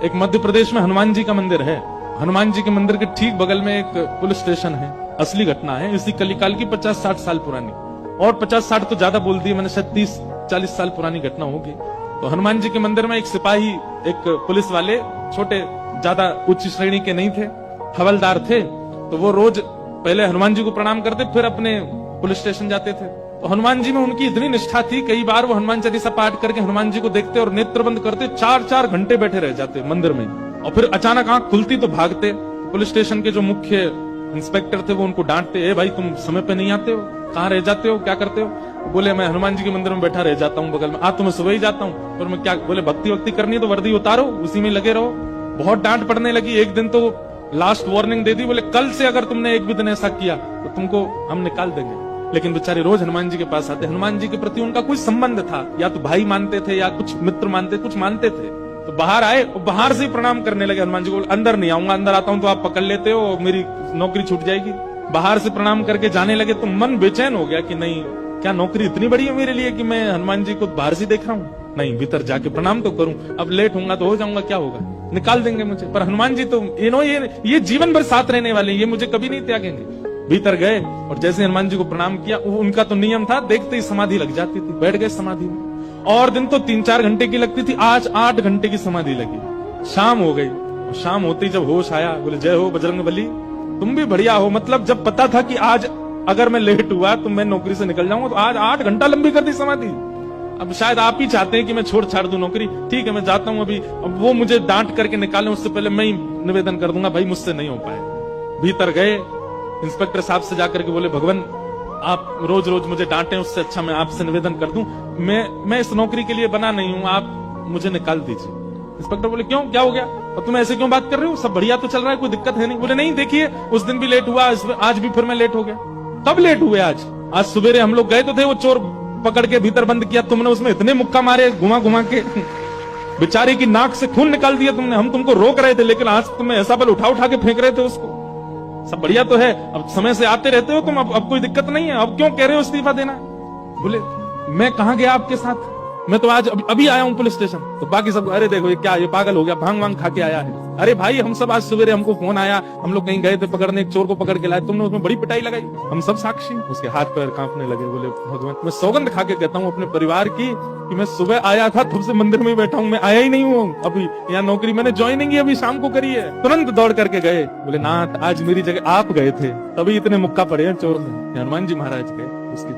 एक मध्य प्रदेश में हनुमान जी का मंदिर है। हनुमान जी के मंदिर के ठीक बगल में एक पुलिस स्टेशन है। असली घटना है, इसी कलिकाल की 50-60 साल पुरानी, और 50-60 तो ज्यादा बोल दिए मैंने, शायद 30-40 साल पुरानी घटना होगी। तो हनुमान जी के मंदिर में एक सिपाही, एक पुलिस वाले, छोटे, ज्यादा उच्च श्रेणी के नहीं थे, हवलदार थे। तो वो रोज पहले हनुमान जी को प्रणाम करते, फिर अपने पुलिस स्टेशन जाते थे। तो हनुमान जी में उनकी इतनी निष्ठा थी, कई बार वो हनुमान चालीसा पाठ करके हनुमान जी को देखते और नेत्र बंद करते, 4-4 घंटे बैठे रह जाते मंदिर में। और फिर अचानक आंख खुलती तो भागते। पुलिस स्टेशन के जो मुख्य इंस्पेक्टर थे वो उनको डांटते, ए भाई तुम समय पे नहीं आते हो, कहाँ रह जाते हो, क्या करते हो? बोले मैं हनुमान जी के मंदिर में बैठा रह जाता हूँ बगल में। आज तो मैं सुबह ही जाता हूँ, पर मैं क्या, बोले भक्ति वक्ति करनी है तो वर्दी उतारो, उसी में लगे रहो। बहुत डांट पड़ने लगी। एक दिन तो लास्ट वार्निंग दे दी, बोले कल से अगर तुमने एक भी दिन ऐसा किया तो तुमको हम निकाल देंगे। लेकिन बेचारे रोज हनुमान जी के पास आते। हनुमान जी के प्रति उनका कुछ संबंध था, या तो भाई मानते थे या कुछ मित्र मानते, कुछ मानते थे। तो बाहर आए और बाहर से ही प्रणाम करने लगे हनुमान जी को। अंदर नहीं आऊंगा, अंदर आता हूं तो आप पकड़ लेते हो, मेरी नौकरी छूट जाएगी। बाहर से प्रणाम करके जाने लगे तो मन बेचैन हो गया कि नहीं, क्या नौकरी इतनी बड़ी है मेरे लिए कि मैं हनुमान जी को बाहर से देख रहा हूँ? नहीं, भीतर जाके प्रणाम तो करूं। अब लेट होऊंगा तो हो जाऊंगा, क्या होगा, निकाल देंगे मुझे। पर हनुमान जी तो ये जीवन भर साथ रहने वाले, ये मुझे कभी नहीं त्यागेंगे। भीतर गए और जैसे हनुमान जी को प्रणाम किया, उनका तो नियम था, देखते ही समाधि लग जाती थी। बैठ गए समाधि में। और दिन तो 3-4 घंटे की लगती थी, आज 8 घंटे की समाधि लगी। शाम हो गई, और शाम होते ही जब होश आया, बोले जय हो बजरंगबली, तुम भी बढ़िया हो। मतलब जब पता था कि आज अगर मैं लेट हुआ तो मैं नौकरी से निकल जाऊंगा, तो आज 8 घंटा लंबी कर दी समाधि। अब शायद आप ही चाहते हैं कि मैं छोड़ छाड़ दूं नौकरी। ठीक है, मैं जाता हूं अभी। अब वो मुझे डांट करके निकालें उससे पहले मैं ही निवेदन कर दूंगा, भाई मुझसे नहीं हो पाए। भीतर गए, इंस्पेक्टर साहब से जाकर के बोले, भगवान आप रोज रोज मुझे डांटे, उससे अच्छा मैं आपसे निवेदन कर दूं, मैं इस नौकरी के लिए बना नहीं हूं, आप मुझे निकाल दीजिए। इंस्पेक्टर बोले क्यों, क्या हो गया, और तुम ऐसे क्यों बात कर रहे हो, सब बढ़िया तो चल रहा है, कोई दिक्कत है नहीं? बोले नहीं, देखिए उस दिन भी लेट हुआ, आज भी फिर मैं लेट हो गया। कब लेट हुए? आज सवेरे हम लोग गए तो थे, वो चोर पकड़ के भीतर बंद किया तुमने, उसमें इतने मुक्का मारे घुमा घुमा के, बेचारे की नाक से खून निकाल दिया तुमने। हम तुमको रोक रहे थे, लेकिन आज तुम्हें ऐसा बल उठा उठा के फेंक रहे थे उसको। सब बढ़िया तो है, अब समय से आते रहते हो तुम, अब कोई दिक्कत नहीं है, अब क्यों कह रहे हो इस्तीफा देना? बोले मैं कहां गया आपके साथ, मैं तो आज अभी आया हूं पुलिस स्टेशन। तो बाकी सब, अरे देखो ये क्या, ये पागल हो गया, भांग वांग खा के आया है। अरे भाई हम सब आज सवेरे, हमको फोन आया, हम लोग कहीं गए थे पकड़ने, एक चोर को पकड़ के लाए, तुमने उसमें बड़ी पिटाई लगाई, हम सब साक्षी। उसके हाथ पैर कांपने लगे। बोले भगवान, मैं सौगंध खा के कहता हूँ अपने परिवार की कि मैं सुबह आया था, तब से मंदिर में ही बैठा हूँ, मैं आया ही नहीं हूँ अभी। यहाँ नौकरी मैंने ज्वाइनिंग ही अभी शाम को करी है। तुरंत दौड़ करके गए। बोले नाथ, आज मेरी जगह आप गए थे, तभी इतने मुक्का पड़े हैं चोर में। हनुमान जी महाराज गए उसकी